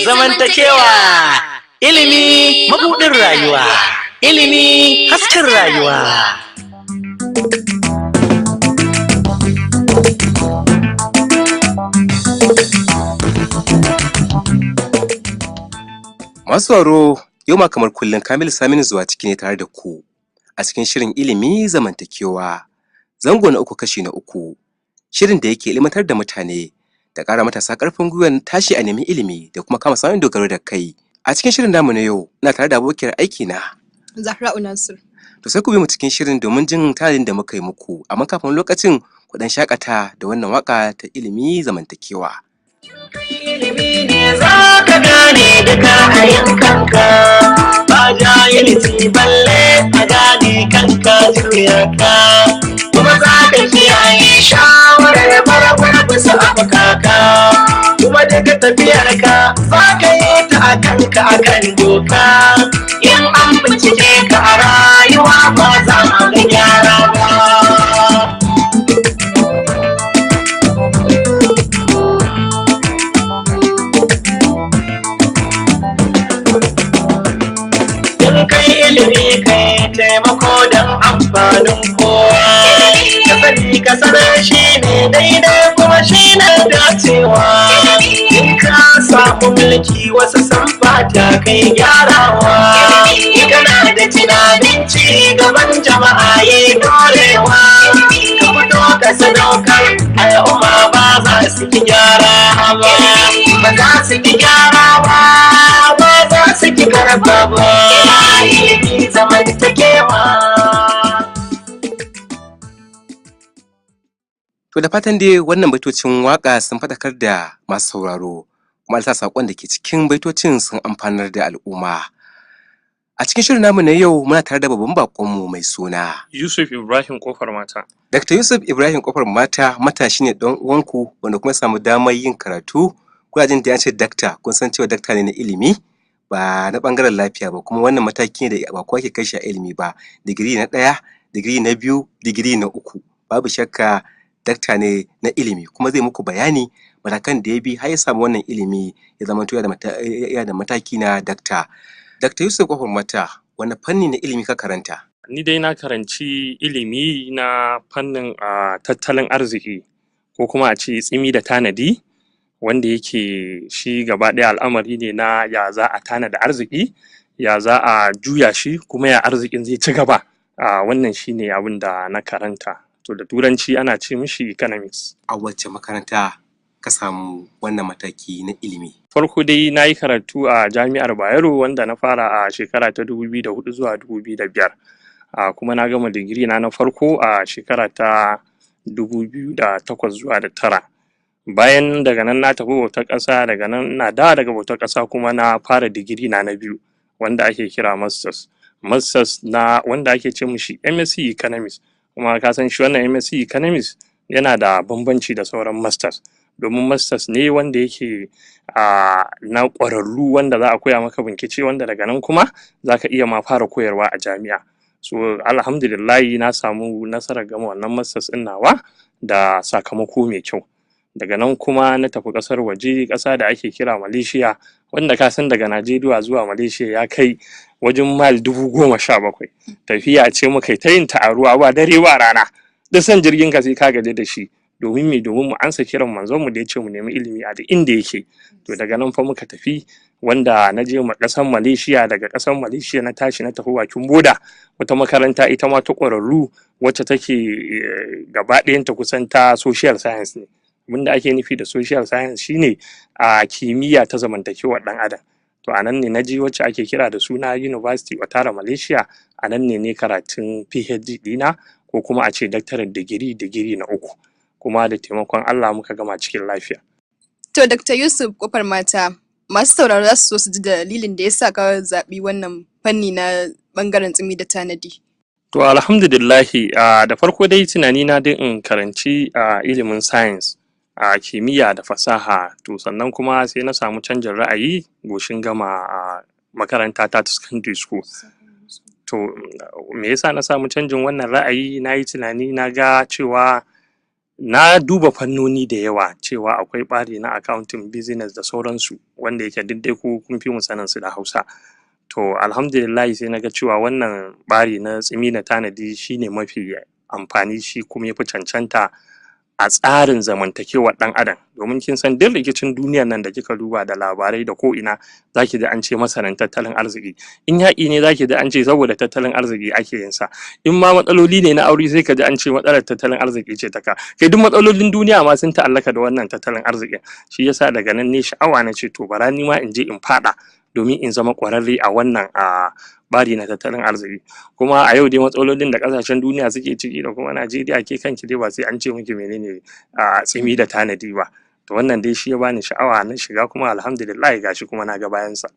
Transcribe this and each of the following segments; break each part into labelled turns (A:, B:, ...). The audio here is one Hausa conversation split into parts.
A: zamantakewa. Ilimi mabuɗin rayuwa. Ilimi hasken rayuwa.
B: Masu sauraro, yau ma kamar kullum Kamilu Saminu zuwa ciki ne tare da ku a cikin shirin ilimi zamantakewa. Zango na uku kashi na uku. Shirin da yake ilimantar da mutane da ƙara matasa ƙarfin gwiwar tashi a nemi ilimi da kuma kama samun dogaro da kai. A cikin shirin namu na yau, ina tare da abokiyar aiki na
C: Zahra'u Nasir.
B: To sai ku bi mu cikin shirin domin jin tanadin da muka yi muku, amma kafin lokacin ku dan shakata da wannan waka ta ilimi zamantakewa.
A: Ilimi ne za ka gane duka a yankanka, ba jahilci balle a gane kanka juyarka, kuma za ka kiyaye shawarar barbar bisa afkaka, kuma daga tafiyarka za ka yi ta a kanka a kan doka, in an bincike ka a rayuwa ba za a ga gyara ba. Ilimi kai taimako don amfanin kowa, ka sani ka sanar shi ne daidai kuma shi ne dacewa, in ka samu mulki wasu san fata kai gyarawa, kana da tunanin ci gaban jama'a yi dorewa, ka fito ka sadaukar al'umma ba za su ki gyara ba za su ki gyara ba za su ki karba ba.
B: To da fatan dai wannan baitocin waka sun faɗakar da masu sauraro, kuma alsa saƙon da ke cikin baitocin sun amfanar da al'umma. A cikin shirin namu na yau muna tare da babban baƙonmu mai suna
D: Yusuf Ibrahim Kofar Mata.
B: Dr. Yusuf Ibrahim Kofar Mata matashi ne ɗan uwanku wanda kuma samu damar yin karatu. Kuna jin da ya ce dakta, kun san cewa dakta ne na ilimi ba na ɓangaren lafiya ba, kuma wannan mataki ne da ba kowa ke kai shi a ilimi ba. Digiri na 1, digiri na 2, digiri na 3. Babu shakka dakta ne na ilimi, kuma zai muku bayani matakan da ya bi har ya samu wannan ilimi ya zama yana da mataki na dakta. Dr. Yusuf Kofar Mata, wani fanni na ilimi ka karanta?
D: Ni dai na karanci ilimi na fannin tattalin arziki, ko kuma a ce tsimi da tanadi, wanda yake shi gaba ɗaya al'amari ne na ya za a tanada arziki, ya za a juya shi, kuma ya arzikin zai ci gaba. Wannan shi ne abin da na karanta. To da turanci ana ce mishi economics.
B: A wacce makaranta ka samu wannan mataki na ilimi?
D: Farko dai na yi karatu a Jami'ar Bayero, wanda na fara a shekara ta 2004 zuwa 2005. Kuma na gama digiri na farko a shekara ta 2008 zuwa da 9. Bayan daga nan na tafi bautar ƙasa, daga nan na daga bautar ƙasa kuma na fara digiri na biyu, wanda ake kira masters na wanda ake ce mishi MSc Economics. Kuma ka san shi wannan MSc Economics yana da bambanci da sauran masters, domin masters ne wanda yake na ƙwararru, wanda za a koya maka bincike, wanda daga nan kuma za ka iya ma fara koyarwa a jami'a. So alhamdulillahi na samu nasarar gama wannan masters ɗin nawa da sakamako mai kyau. Daga nan kuma na tafi ƙasar waje, ƙasa da ake kira Malaysia, wanda ka san daga Najeriya zuwa Malaysia ya kai wajen mile 17,000. Tafiya ce muka ta yin ta a ruwa ba dare ba rana, duk san jirgin ka sai ka gaji da shi, domin mu ansa kiran manzon mu da ya ce mu nemi ilimi a duk inda yake. To daga nan fa muka tafi, wanda na je ƙasar Malaysia. Daga ƙasar Malaysia na tashi na tafi bakin boda, wata makaranta ita ma ta ƙwararru, wacce take gaba ɗayanta kusan ta social science ne. Abinda ake nufi da social science shine a kimiyya ta zamantakewar ɗan adam. To a nan ne na je, wacce ake kira da suna University Utara Malaysia. A nan ne karatun PhD ɗina, ko kuma a ce doctorate digiri na 3, kuma da taimakon Allah muka gama cikin lafiya.
C: To Dr. Yusuf Kofar Mata, masu sauraro za su so su ji dalilin da ya sa ka zaɓi wannan fanni na ɓangaren tsimi da tanadi.
D: To alhamdulillahi, da farko dai tunani na dai in karanci ilimin science, a kimiyya da fasaha. To sannan kuma sai na samu canjin ra'ayi goshin gama makaranta ta secondary school. To me yasa na samu canjin wannan ra'ayi? Na yi tunani na ga cewa na duba fannoni da yawa cewa akwai ɓari na accounting, business da sauransu wanda yake duk dai ku kun fi mu sanin su da Hausa. To alhamdulillah sai na ga cewa wannan ɓari na tsimi da tanadi shine mafi amfani, shi kuma yafi cancanta a tsarin zamantakewar ɗan adam, domin kin san duk rikicin duniyar nan da kika duba da labarai da ko ina zaki ji an ce masanan tattalin arziki, in yaƙi ne zaki ji an ce saboda tattalin arziki ake yin sa, in ma matsaloli ne na aure sai ka ji an ce matsalar tattalin arziki ce ta kai duk matsalolin duniya ma sun ta'allaka da wannan tattalin arzikin. Shi yasa daga nan ne sha'awa na ce to bara ni ma in je in faɗa domin in zama ƙwararre a wannan ɓari na tattalin arziki. Kuma a yau dai matsalolin da ƙasashen duniya suke ciki da kuma Najeriya, ke kanki dai ba sai an ce miki menene tsimi da tanadi ba. To wannan dai shi ya bani sha'awa na shiga, kuma alhamdulillah gashi kuma na ga bayansa.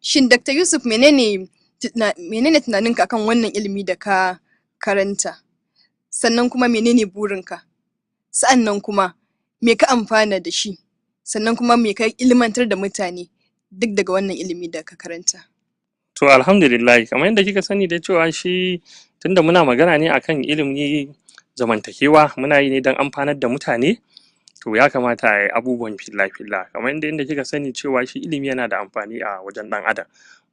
C: Shin Dr. Yusuf menene tunaninka akan wannan ilimi da ka karanta? Sannan kuma menene burinka? Sa'annan kuma me ka amfana da shi? Sannan kuma me ka ilmantar da mutane duk daga wannan ilimi da ka karanta?
D: To alhamdulillah, kamar yadda kika sani da cewa shi tunda muna magana ne akan ilimi zamantakewa, muna yi ne don amfanar da mutane, to ya kamata a yi abubuwan filla-filla. Kamar yadda kika sani cewa shi ilimi yana da amfani a wajen ɗan adam,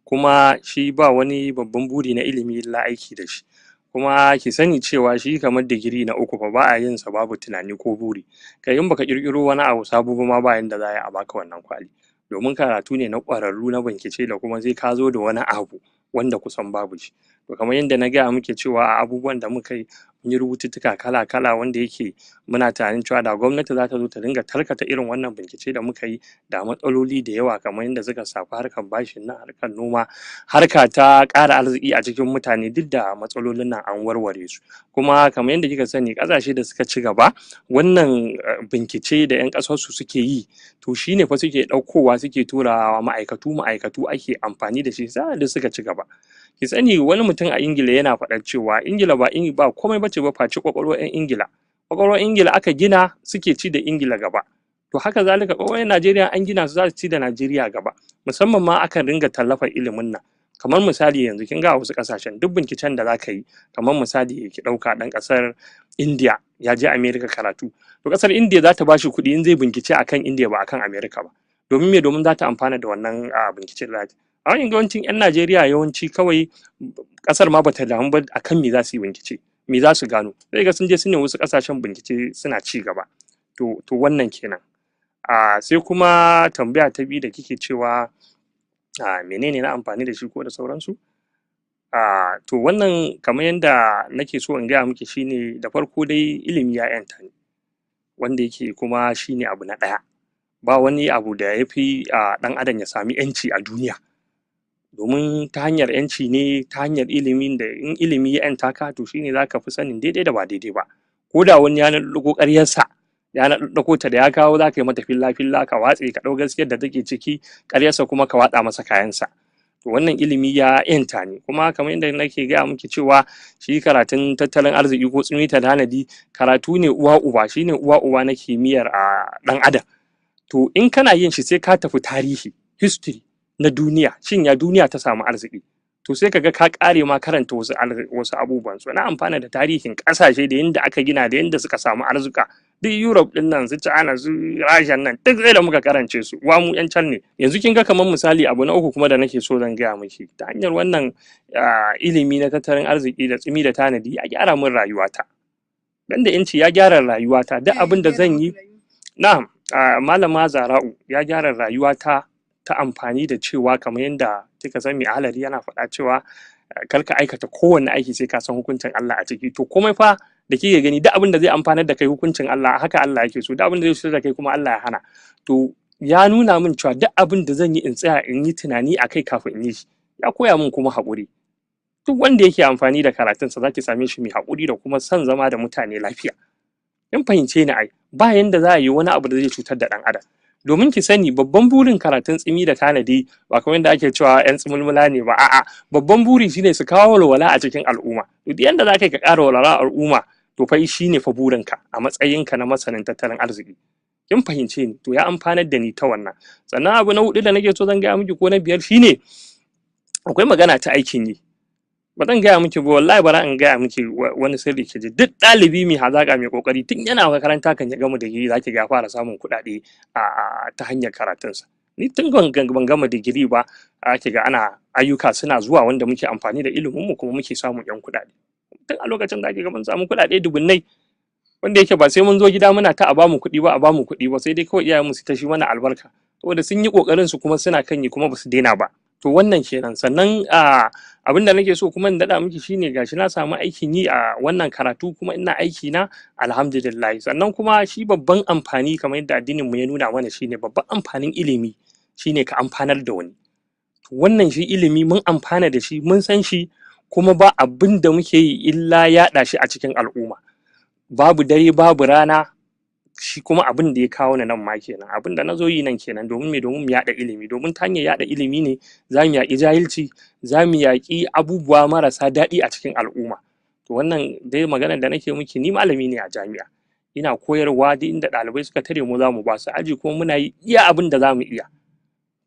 D: kuma shi ba wani babban buri na ilimi illa aiki da shi. Kuma ki sani cewa shi kamar digiri na 3 fa ba a yin sa babu tunani ko buri. Kai in baka ƙirƙiro wani abu sabo ba ma ba yanda za a baka wannan kwali, domin karatu ne na ƙwararru na bincike da kuma sai ka zo da wani abu wanda kusan babu shi. To kamar yadda na gaya muke cewa a abubuwan da muka yi, mun yi rubututtuka kala-kala wanda yake muna tunanin cewa da gwamnati za ta zo ta dinga tarkata irin wannan bincike da muka yi, da matsaloli da yawa kamar yadda suka shafi harkar bashin nan, harkar noma, harka ta ƙara arziki a cikin mutane, duk da matsalolin nan an warware su. Kuma kamar yadda kika sani ƙasashe da suka ci gaba, wannan bincike da 'yan ƙasarsu suke yi, to shine fa suke ɗaukowa suke turawa ma'aikatu ake amfani da shi, sa'ad da suka ci gaba. Ki sani wani mutum a Ingila yana faɗar cewa Ingila ba komai bace ba face ƙwaƙwalwar 'yan Ingila. Ƙwaƙwalwar Ingila aka gina suke ci da Ingila gaba. To haka zalika ƙwaƙwalwar Najeriya an gina su za su ci da Najeriya gaba. Musamman ma akan ringa tallafar ilimin nan. Kamar misali yanzu kin ga a wasu ƙasashen duk binciken da za ka yi, kamar misali ki ɗauka ɗan ƙasar India ya je America karatu. To ƙasar India za ta ba shi kuɗi in zai bincike akan India ba akan America ba. Domin me? Domin za ta amfana da wannan binciken da za ta. A yawancin 'yan Najeriya yawanci kawai ƙasar ma bata damu ba akan me za su yi bincike, me za su gano. Sai ga sun je su ne wasu ƙasashen bincike suna ci gaba. To wannan kenan. Sai kuma tambaya ta biyu da kike cewa menene na amfani da shi ko da sauransu. To wannan kamar yadda nake so in gaya miki shine, da farko dai ilimi ya 'yanta ni, wanda yake kuma shine abu na ɗaya. Ba wani abu da ya fi ɗan adam ya sami 'yanci a duniya, domin ta hanyar 'yanci ne, ta hanyar ilimin da in ilimi ya 'yanta ka, to shine za ka fi sanin daidai da ba daidai ba. Ko da wani ya naɗaɗɗako ƙaryarsa, ya naɗaɗɗako ta da ya kawo za ka yi mata filla-filla ka watse, ka ɗau gaskiyar da take ciki, ƙaryarsa kuma ka watsa masa kayansa. To wannan ilimi ya 'yanta ni. Kuma kamar yadda nake gaya miki cewa shi karatun tattalin arziki ko tsimi da tanadi karatu ne uwa uba, shine uwa uba na kimiyyar ɗan adam. To in kana yin shi sai ka tafi tarihi, history na duniya, shin ya duniya ta samu arziki, to sai kaga ka ƙare ma karanta wasu abubuwan. So na amfana da tarihin ƙasashe da yadda aka gina da yadda suka samu arzika, duk Europe ɗin nan, su China, su Russia nan, duk sai da muka karance su, wa mu 'yan can ne. Yanzu kin ga kamar misali abu na uku kuma da nake so zan gaya miki, ta hanyar wannan ilimi na tattalin arziki da tsimi da tanadi ya gyara min rayuwata. Dan da 'yanci ya gyara rayuwata, duk abin da zan yi. Na'am, Malama Zara'u ya gyara rayuwata ta amfani da cewa kamar yadda kika san mai ahalari yana faɗa cewa kar ka aikata kowanne aiki sai ka san hukuncin Allah a ciki. To komai fa da kike gani, duk abin da zai amfanar da kai hukuncin Allah, haka Allah yake so, duk abin da zai cutar da kai kuma Allah ya hana. To ya nuna min cewa duk abin da zan yi in tsaya in yi tunani a kai kafin in yi shi. Ya koya min kuma haƙuri. Duk wanda yake amfani da karatunsa za ki same shi mai haƙuri da kuma son zama da mutane lafiya. In fahimce ni ai, ba yanda za a yi wani abu da zai cutar da ɗan adam. Domin ki sani babban burin karatun tsimi da tanadi ba kamar yadda ake cewa 'yan tsimulmula ne ba, a'a, babban buri shine su kawo walwala a cikin al'umma. To duk yanda za ka yi ka ƙara walwala a al'umma, to fa shine fa burinka a matsayinka na masanin tattalin arziki. Kin fahimce ni? To ya amfanar da ni ta wannan. Sannan abu na 4 da nake so zan gaya miki ko na 5 shine akwai magana ta aikin yi. ba zan gaya miki ba wallahi bara in gaya miki wani sirri ke ji duk ɗalibi mai hazaka mai kokari tun yana makaranta kan ya gama digiri zaki ga fara samun kuɗaɗe ta hanyar karatunsa. Ni tun ban gama digiri ba ake ga ana ayyuka suna zuwa wanda muke amfani da ilimin mu kuma muke samun yan kuɗaɗe. Tun a lokacin da ake ga mun samu kuɗaɗe dubunnai wanda yake ba sai mun zo gida muna ta a bamu kuɗi ba sai dai kawai iyayen mu su ta shi mana albarka saboda sun yi kokarin su kuma suna kan yi kuma ba su daina ba. To wannan kenan. Sannan abin da nake so kuma in daɗa miki shine gashi na samu aikin yi a wannan karatu kuma ina aiki na alhamdulillah. Sannan kuma shi babban amfani kamar yadda addinin mu ya nuna mana shine babban amfanin ilimi shine ka amfanar da wani. To wannan shi ilimi mun amfana da shi mun san shi kuma ba abin da muke yi illa yaɗa shi a cikin al'umma. Babu dare babu rana shi kuma abin da ya kawo ni nan ma kenan abin da na zo yi nan kenan domin mu yaɗa ilimi domin ta hanyar yaɗa ilimi ne za mu yaƙi jahilci za mu yaƙi abubuwa marasa daɗi a cikin al'umma. To wannan dai maganar da nake miki ni malami ne a jami'a ina koyarwa duk inda ɗalibai suka tare mu za mu ba su aji kuma muna yi iya abin da za mu iya.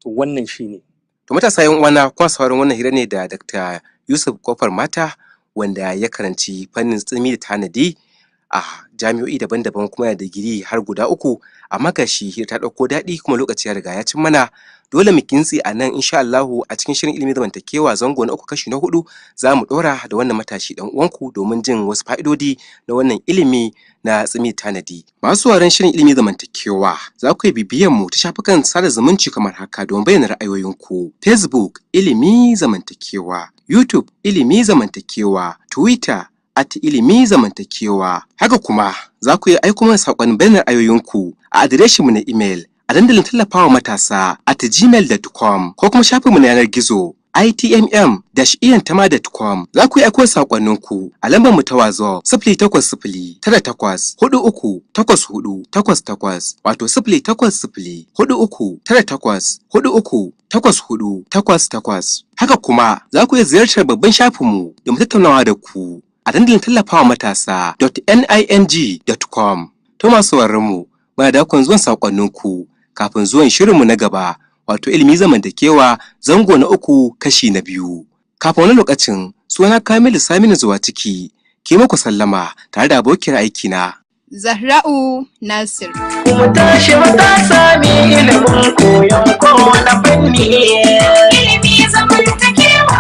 D: To wannan shi ne.
B: To matasa yan uwana kuma sauran wannan hira ne da Dr. Yusuf Kofar Mata wanda ya karanci fannin tsimi da tanadi a jami'o'i daban-daban kuma da digiri har guda 3 amma gashi ta ɗauko daɗi kuma lokaci ya riga ya cin mana dole mu kintsi a nan insha Allahu a cikin shirin ilimin zamantakewa zango na 3 kashi na 4 za mu ɗora da wannan matashi ɗan uwanku domin jin wasu fa'idodi na wannan ilimi na tsimi tanadi. Masu sauraron shirin ilimin zamantakewa za ku yi bibiyan mu ta shafukan sada zumunci kamar haka don bayyana ra'ayoyinku. Facebook ilimi zamantakewa, YouTube ilimi zamantakewa, Twitter @ilimi zamantakewa. Haka kuma za ku iya aiko mana saƙon bayanan ra'ayoyinku a adireshinmu na email a dandalin tallafawa matasa @gmail.com ko kuma shafinmu na yanar gizo itmm-iyantama.com. Za ku yi aiko saƙonninku a lambar mu ta wazo 0800-93-84-88 wato 0800-93-84-88. Haka kuma za ku iya ziyartar babban shafinmu da mu tattaunawa da ku a dandalin tallafawa matasa.ning.com. To masu mu muna da zuwan saƙonninku kafin zuwan shirinmu na gaba wato ilimi zamantakewa zango na 3 kashi na 2. Kafin wani lokacin suna Kamilu Saminu zuwa ciki ke muku sallama tare da abokiyar aikina
C: Zahra'u Nasir.
A: Mu tashi matasa ne ilimin koyon kowane fanni. Ilimi zamantakewa.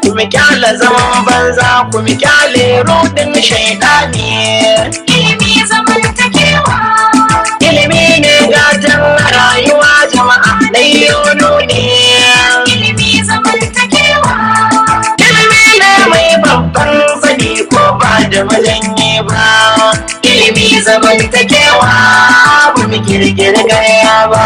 A: Kuma kyale zaman banza kuma kyale rudin shaidani. Ilimi zamantakewa. Ilimi ne gatan rayuwa jama'a na yono ne. Ilimi zamantakewa. Ilimi ne mai babban sani ko ba da majanyi ba. Ilimi zamantakewa ba mu kirkiri gaya ba.